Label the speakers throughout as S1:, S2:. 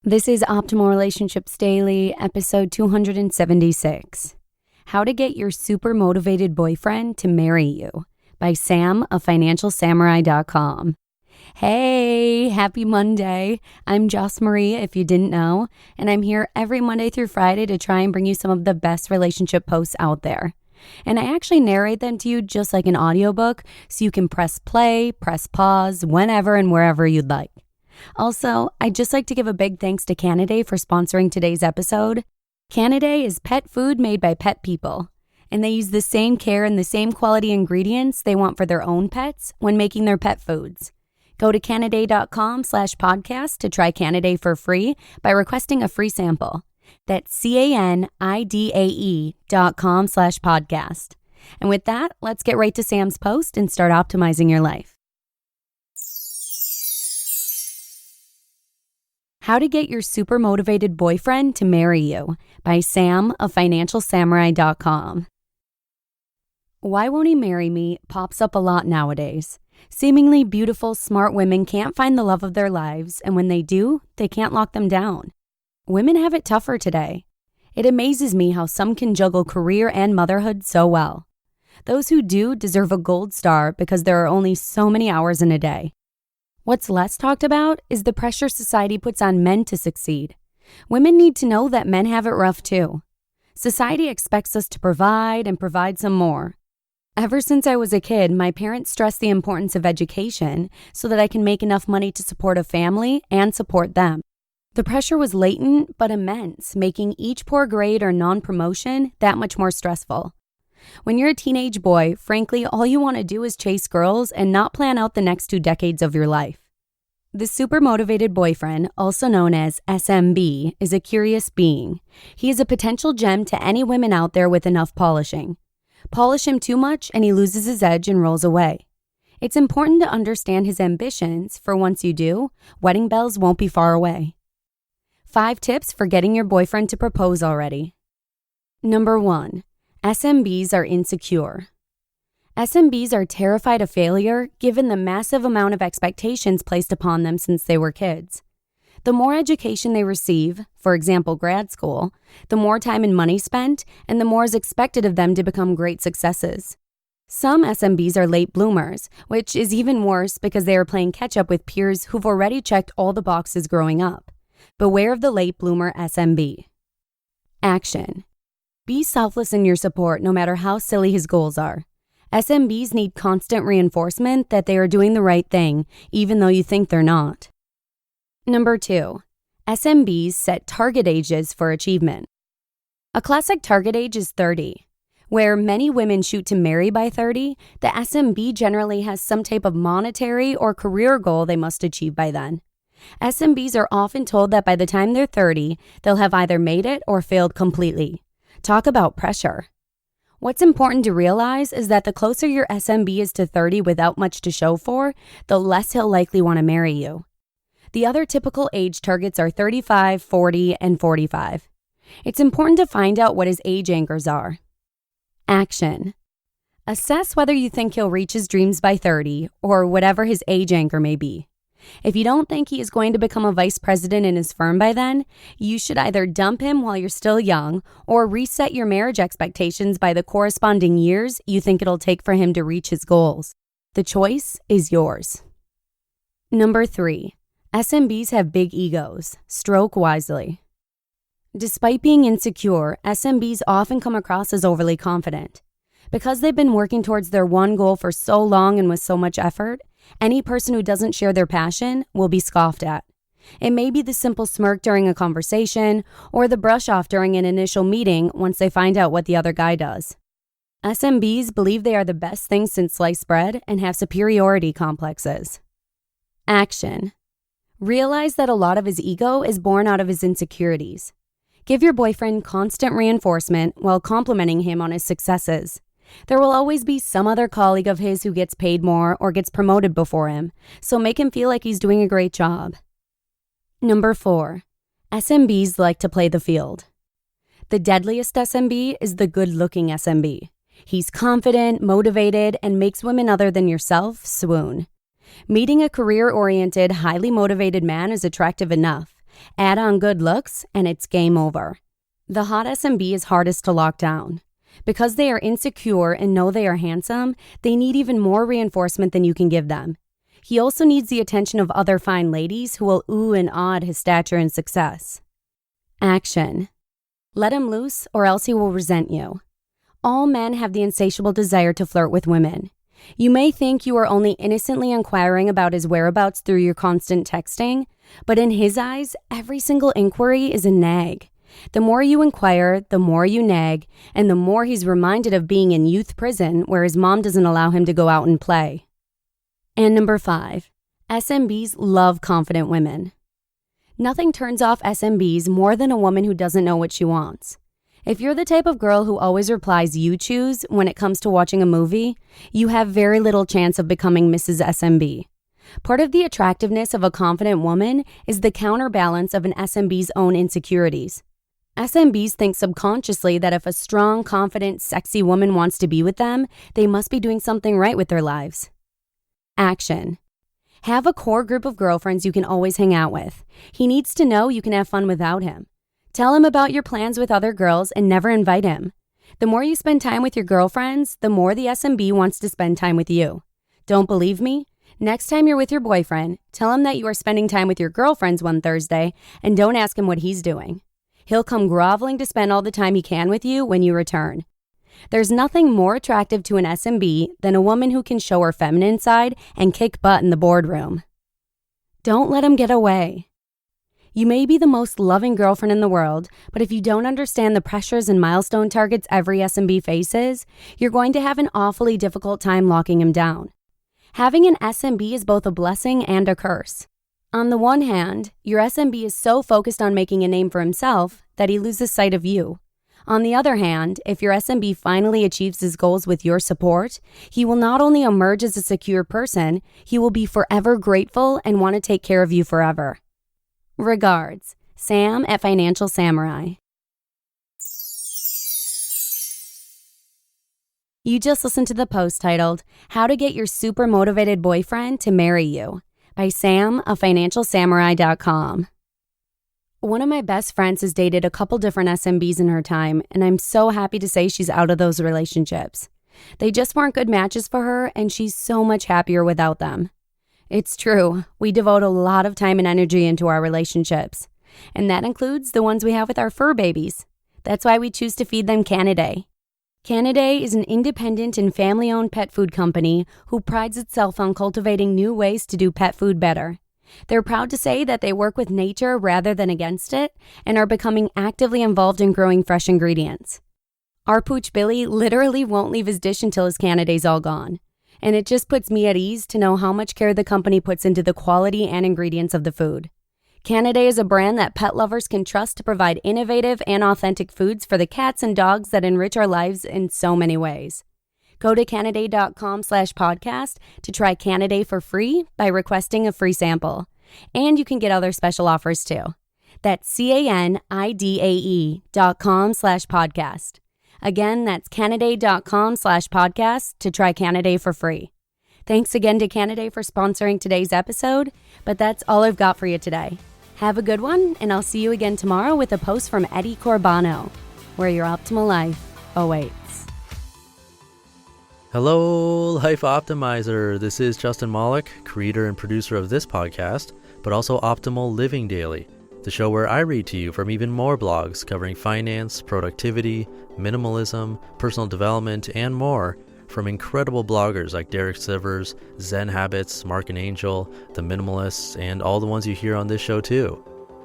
S1: This is Optimal Relationships Daily, episode 276. How to Get Your Super Motivated Boyfriend to Marry You by Sam of FinancialSamurai.com. Hey, happy Monday. I'm Joss Marie, if you didn't know, and I'm here every Monday through Friday to try and bring you some of the best relationship posts out there. And I actually narrate them to you just like an audiobook, so you can press play, press pause, whenever and wherever you'd like. Also, I'd just like to give a big thanks to Canidae for sponsoring today's episode. Canidae is pet food made by pet people, and they use the same care and the same quality ingredients they want for their own pets when making their pet foods. Go to Canidae.com/podcast to try Canidae for free by requesting a free sample. That's CANIDAE.com/podcast. And with that, let's get right to Sam's post and start optimizing your life. How to Get Your Super Motivated Boyfriend to Marry You by Sam of FinancialSamurai.com. Why won't he marry me pops up a lot nowadays. Seemingly beautiful, smart women can't find the love of their lives, and when they do, they can't lock them down. Women have it tougher today. It amazes me how some can juggle career and motherhood so well. Those who do deserve a gold star because there are only so many hours in a day. What's less talked about is the pressure society puts on men to succeed. Women need to know that men have it rough too. Society expects us to provide and provide some more. Ever since I was a kid, my parents stressed the importance of education so that I can make enough money to support a family and support them. The pressure was latent but immense, making each poor grade or non-promotion that much more stressful. When you're a teenage boy, frankly, all you want to do is chase girls and not plan out the next 2 decades of your life. The super motivated boyfriend, also known as SMB, is a curious being. He is a potential gem to any women out there with enough polishing. Polish him too much and he loses his edge and rolls away. It's important to understand his ambitions, for once you do, wedding bells won't be far away. 5 tips for getting your boyfriend to propose already. Number 1. SMBs are insecure. SMBs are terrified of failure given the massive amount of expectations placed upon them since they were kids. The more education they receive, for example grad school, the more time and money spent, and the more is expected of them to become great successes. Some SMBs are late bloomers, which is even worse because they are playing catch up with peers who've already checked all the boxes growing up. Beware of the late bloomer SMB. Action. Be selfless in your support no matter how silly his goals are. SMBs need constant reinforcement that they are doing the right thing, even though you think they're not. Number 2. SMBs set target ages for achievement. A classic target age is 30. Where many women shoot to marry by 30, the SMB generally has some type of monetary or career goal they must achieve by then. SMBs are often told that by the time they're 30, they'll have either made it or failed completely. Talk about pressure. What's important to realize is that the closer your SMB is to 30 without much to show for, the less he'll likely want to marry you. The other typical age targets are 35, 40, and 45. It's important to find out what his age anchors are. Action. Assess whether you think he'll reach his dreams by 30 or whatever his age anchor may be. If you don't think he is going to become a vice president in his firm by then, you should either dump him while you're still young or reset your marriage expectations by the corresponding years you think it'll take for him to reach his goals. The choice is yours. Number 3. SMBs have big egos. Stroke wisely. Despite being insecure, SMBs often come across as overly confident. Because they've been working towards their one goal for so long and with so much effort, any person who doesn't share their passion will be scoffed at. It may be the simple smirk during a conversation or the brush off during an initial meeting once they find out what the other guy does. SMBs believe they are the best thing since sliced bread and have superiority complexes. Action. Realize that a lot of his ego is born out of his insecurities. Give your boyfriend constant reinforcement while complimenting him on his successes. There will always be some other colleague of his who gets paid more or gets promoted before him, so make him feel like he's doing a great job. Number 4. SMBs like to play the field. The deadliest SMB is the good-looking SMB. He's confident, motivated, and makes women other than yourself swoon. Meeting a career-oriented, highly motivated man is attractive enough, Add on good looks, and it's game over. The hot SMB is hardest to lock down. Because they are insecure and know they are handsome, they need even more reinforcement than you can give them. He also needs the attention of other fine ladies who will ooh and ah at his stature and success. Action. Let him loose or else he will resent you. All men have the insatiable desire to flirt with women. You may think you are only innocently inquiring about his whereabouts through your constant texting, but in his eyes, every single inquiry is a nag. The more you inquire, the more you nag, and the more he's reminded of being in youth prison where his mom doesn't allow him to go out and play. And number 5, SMBs love confident women. Nothing turns off SMBs more than a woman who doesn't know what she wants. If you're the type of girl who always replies "you choose" when it comes to watching a movie, you have very little chance of becoming Mrs. SMB. Part of the attractiveness of a confident woman is the counterbalance of an SMB's own insecurities. SMBs think subconsciously that if a strong, confident, sexy woman wants to be with them, they must be doing something right with their lives. Action. Have a core group of girlfriends you can always hang out with. He needs to know you can have fun without him. Tell him about your plans with other girls and never invite him. The more you spend time with your girlfriends, the more the SMB wants to spend time with you. Don't believe me? Next time you're with your boyfriend, tell him that you are spending time with your girlfriends one Thursday and don't ask him what he's doing. He'll come groveling to spend all the time he can with you when you return. There's nothing more attractive to an SMB than a woman who can show her feminine side and kick butt in the boardroom. Don't let him get away. You may be the most loving girlfriend in the world, but if you don't understand the pressures and milestone targets every SMB faces, you're going to have an awfully difficult time locking him down. Having an SMB is both a blessing and a curse. On the one hand, your SMB is so focused on making a name for himself that he loses sight of you. On the other hand, if your SMB finally achieves his goals with your support, he will not only emerge as a secure person, he will be forever grateful and want to take care of you forever. Regards, Sam at Financial Samurai. You just listened to the post titled, How to Get Your Super Motivated Boyfriend to Marry You by Sam of FinancialSamurai.com. One of my best friends has dated a couple different SMBs in her time, and I'm so happy to say she's out of those relationships. They just weren't good matches for her, and she's so much happier without them. It's true, we devote a lot of time and energy into our relationships, and that includes the ones we have with our fur babies. That's why we choose to feed them Canidae. Canidae is an independent and family-owned pet food company who prides itself on cultivating new ways to do pet food better. They're proud to say that they work with nature rather than against it and are becoming actively involved in growing fresh ingredients. Our pooch Billy literally won't leave his dish until his Canidae's all gone. And it just puts me at ease to know how much care the company puts into the quality and ingredients of the food. Canidae is a brand that pet lovers can trust to provide innovative and authentic foods for the cats and dogs that enrich our lives in so many ways. Go to Canidae.com/podcast to try Canidae for free by requesting a free sample. And you can get other special offers too. That's Canidae.com/podcast. Again, that's Canidae.com/podcast to try Canidae for free. Thanks again to Canidae for sponsoring today's episode, but that's all I've got for you today. Have a good one, and I'll see you again tomorrow with a post from Eddie Corbano, where your optimal life awaits.
S2: Hello, Life Optimizer. This is Justin Malik, creator and producer of this podcast, but also Optimal Living Daily, the show where I read to you from even more blogs covering finance, productivity, minimalism, personal development, and more from incredible bloggers like Derek Sivers, Zen Habits, Mark and Angel, The Minimalists, and all the ones you hear on this show too.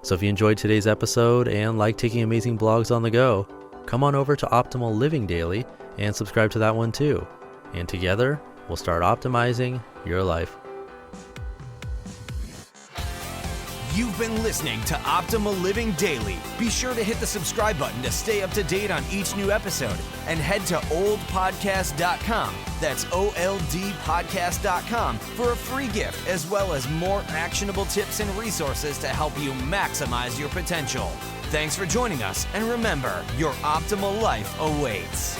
S2: So if you enjoyed today's episode and like taking amazing blogs on the go, come on over to Optimal Living Daily and subscribe to that one too. And together, we'll start optimizing your life.
S3: You've been listening to Optimal Living Daily. Be sure to hit the subscribe button to stay up to date on each new episode and head to oldpodcast.com. That's OLDpodcast.com for a free gift as well as more actionable tips and resources to help you maximize your potential. Thanks for joining us, and remember, your optimal life awaits.